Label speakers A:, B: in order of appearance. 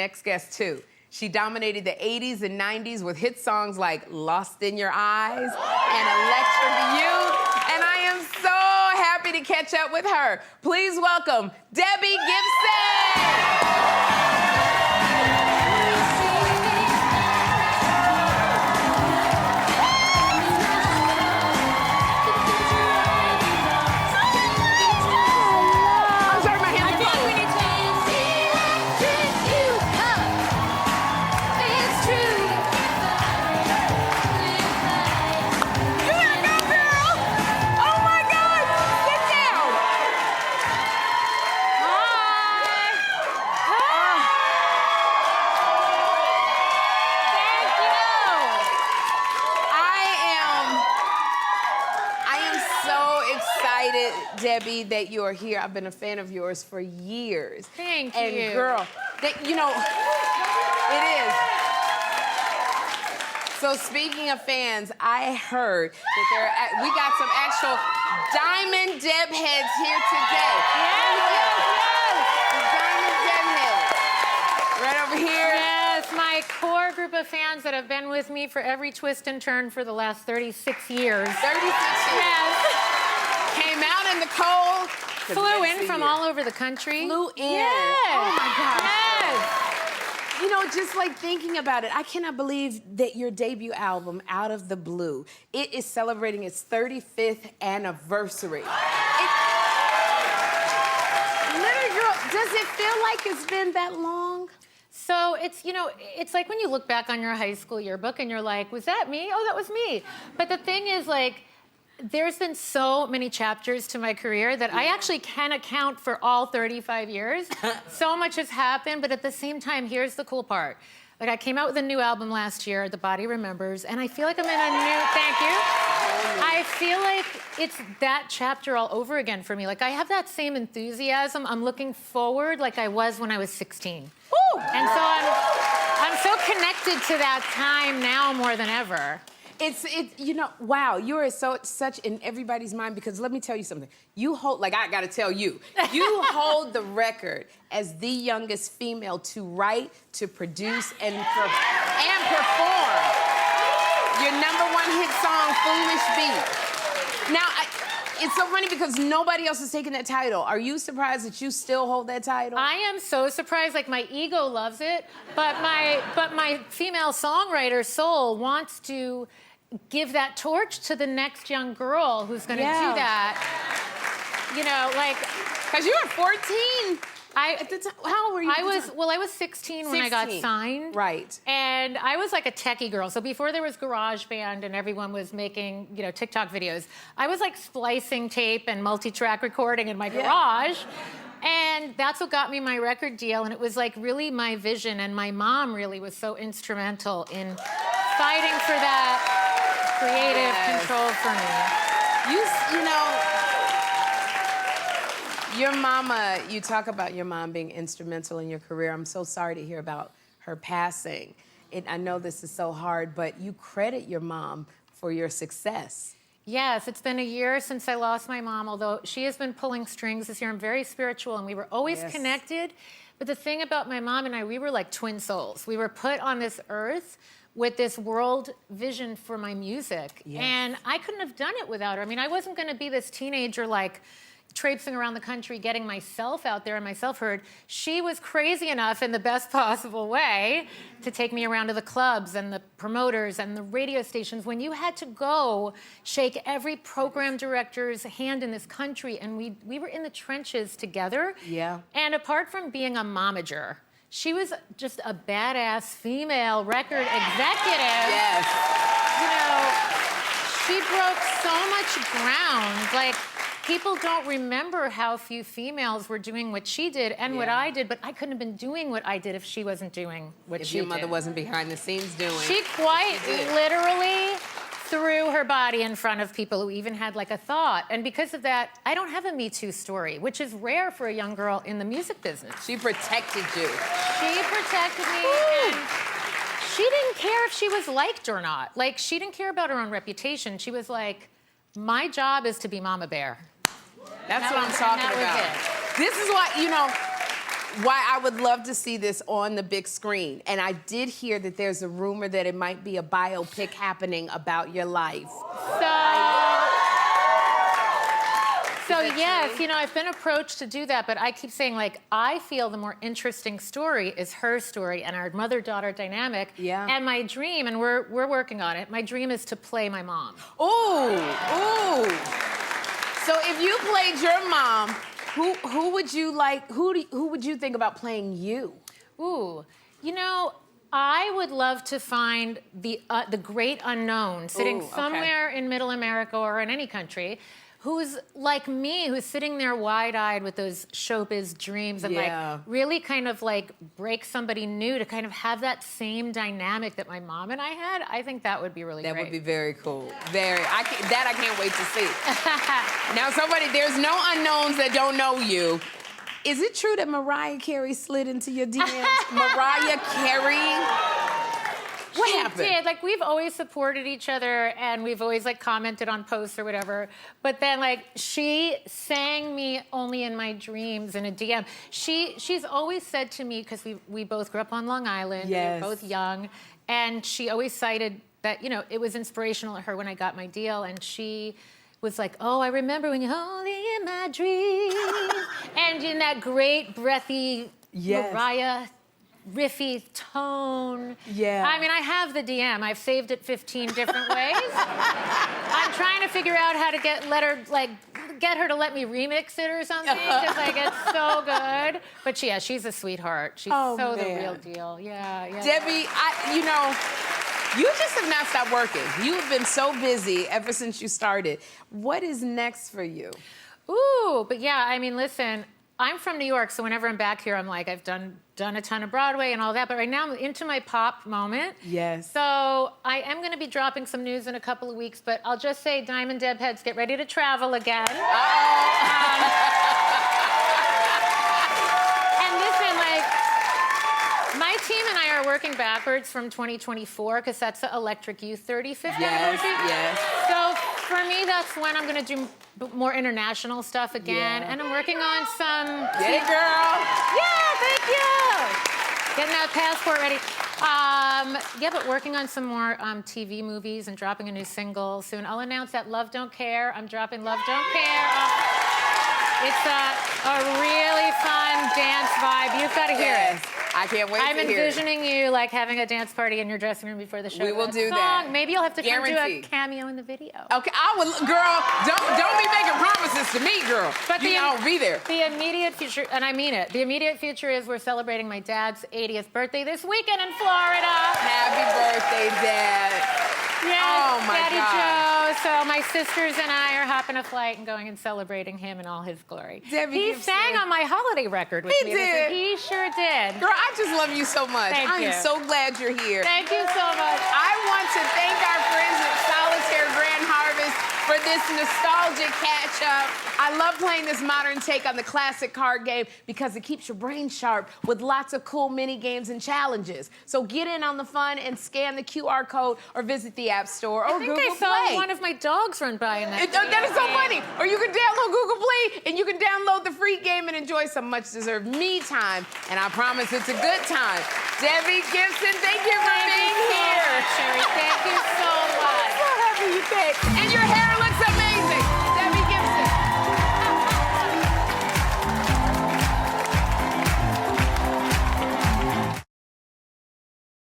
A: Next guest, too. She dominated the 80s and 90s with hit songs like Lost in Your Eyes and Electric Youth. And I am so happy to catch up with her. Please welcome Debbie Gibson. Debbie, that you are here. I've been a fan of yours for years.
B: Thank you.
A: And girl, you know, it is. So speaking of fans, I heard that we got some actual Diamond Deb heads here today.
B: Yes.
A: The Diamond Deb heads. Right over here.
B: Yes, my core group of fans that have been with me for every twist and turn for the last 36 years.
A: 36 years.
B: Yes.
A: Came out in the cold.
B: Flew in from all over the country.
A: Flew in.
B: Yes.
A: Oh my gosh.
B: Yes.
A: You know, just like thinking about it, I cannot believe that your debut album, Out of the Blue, it is celebrating its 35th anniversary. Little girl, does it feel like it's been that long?
B: So it's, you know, it's like when you look back on your high school yearbook and you're like, was that me? Oh, that was me. But the thing is, like, there's been so many chapters to my career that I actually can't account for all 35 years. So much has happened, but at the same time, here's the cool part. Like, I came out with a new album last year, The Body Remembers, and I feel like I'm in a new, thank you. I feel like it's that chapter all over again for me. Like, I have that same enthusiasm. I'm looking forward like I was when I was 16.
A: Woo!
B: And so I'm so connected to that time now more than ever.
A: You know, wow, you are such in everybody's mind, because let me tell you something. You hold, like, I gotta tell you, you hold the record as the youngest female to write, to produce, and perform your #1 hit song, Foolish Beat. Now, it's so funny because nobody else is taking that title. Are you surprised that you still hold that title?
B: I am so surprised. Like, my ego loves it, but my female songwriter soul wants to give that torch to the next young girl who's going to do that. You know, like,
A: because you were 14. At the time, how old were you?
B: I was 16 when I got signed.
A: Right.
B: And I was like a techie girl. So before there was GarageBand and everyone was making, you know, TikTok videos, I was like splicing tape and multi-track recording in my garage. And that's what got me my record deal. And it was like really my vision. And my mom really was so instrumental in fighting for that creative control for me.
A: You know, your mama, you talk about your mom being instrumental in your career. I'm so sorry to hear about her passing. I know this is so hard, but you credit your mom for your success.
B: Yes, it's been a year since I lost my mom, although she has been pulling strings this year. I'm very spiritual, and we were always connected. But the thing about my mom and I, we were like twin souls. We were put on this earth with this world vision for my music. Yes. And I couldn't have done it without her. I mean, I wasn't going to be this teenager, like, traipsing around the country, getting myself out there and myself heard. She was crazy enough in the best possible way to take me around to the clubs and the promoters and the radio stations when you had to go shake every program director's hand in this country. And we were in the trenches together. Yeah. And apart from being a momager, she was just a badass female record executive.
A: Yes.
B: You know, she broke so much ground. Like, people don't remember how few females were doing what she did and what I did, but I couldn't have been doing what I did if she wasn't doing what she did.
A: If your mother wasn't behind the scenes doing.
B: She quite literally threw her body in front of people who even had like a thought. And because of that, I don't have a Me Too story, which is rare for a young girl in the music business.
A: She protected you.
B: She protected me. And she didn't care if she was liked or not. Like, she didn't care about her own reputation. She was like, my job is to be Mama Bear.
A: That's what I'm talking about. This is what, you know, why I would love to see this on the big screen. And I did hear that there's a rumor that it might be a biopic happening about your life.
B: So yes, you know, I've been approached to do that, but I keep saying, like, I feel the more interesting story is her story and our mother-daughter dynamic.
A: Yeah.
B: And my dream, and we're working on it, my dream is to play my mom.
A: Ooh, ooh. So if you played your mom, who would you like, who would you think about playing you?
B: Ooh, you know, I would love to find the great unknown sitting somewhere in Middle America or in any country who's like me, who's sitting there wide-eyed with those showbiz dreams and like really kind of like break somebody new to kind of have that same dynamic that my mom and I had. I think that would be really great.
A: That would be very cool. Very. I can't wait to see. Now, there's no unknowns that don't know you. Is it true that Mariah Carey slid into your DMs? Mariah Carey? What happened?
B: She did. Like, we've always supported each other and we've always like commented on posts or whatever. But then like she sang me Only in My Dreams in a DM. She's always said to me, because we both grew up on Long Island, we were both young, and she always cited that, you know, it was inspirational to her when I got my deal, and she was like, oh, I remember when you're only in my dreams. And in that great breathy Mariah riffy tone.
A: Yeah.
B: I mean, I have the DM. I've saved it 15 different ways. I'm trying to figure out how to get her to let me remix it or something, because like it's so good. But she's a sweetheart. She's the real deal. Yeah.
A: Debbie, you just have not stopped working. You have been so busy ever since you started. What is next for you?
B: Ooh, but yeah, I mean, listen, I'm from New York, so whenever I'm back here, I'm like, I've done a ton of Broadway and all that, but right now I'm into my pop moment.
A: Yes.
B: So I am going to be dropping some news in a couple of weeks, but I'll just say, Diamond Deb heads, get ready to travel again. And listen, like, my team and I are working backwards from 2024, because that's the Electric Youth 35th anniversary.
A: Yes.
B: So for me, that's when I'm going to do more international stuff again, and I'm working on some...
A: Get it, girl.
B: Yeah, thank you. Getting that passport ready. But working on some more TV movies and dropping a new single soon. I'll announce that Love Don't Care. I'm dropping Love Don't Care. It's a really fun dance vibe. You've got to hear it.
A: I can't wait to hear it.
B: I'm envisioning you like having a dance party in your dressing room before the show.
A: We will do that.
B: Maybe you'll have to come do a
A: Guaranteed.
B: cameo in the video.
A: Okay, girl, don't be making promises to me, girl. But I'll be there.
B: The immediate future, and I mean it, the immediate future is we're celebrating my dad's 80th birthday this weekend in Florida.
A: Happy birthday, Dad.
B: Yes,
A: oh my
B: Daddy
A: God.
B: Joe. So my sisters and I are hopping a flight and going and celebrating him in all his glory.
A: Debbie
B: he
A: Gibson.
B: sang on my holiday record with me.
A: He did.
B: He sure did.
A: Girl, I just love you so much.
B: Thank
A: I
B: you.
A: am so glad you're here.
B: Thank you so much.
A: I want to thank our friends at Solitaire Grand Harvest for this nostalgic catch-up. I love playing this modern take on the classic card game because it keeps your brain sharp with lots of cool mini games and challenges. So get in on the fun and scan the QR code or visit the App Store or Google Play.
B: I think I saw one of my dogs run by in that.
A: That is so funny. Or you can download Google Play and you can download the free game and enjoy some much-deserved me time. And I promise it's a good time. Debbie Gibson, thank you for being here.
B: Sherri, thank you so much.
A: I'm so happy you came. And your hair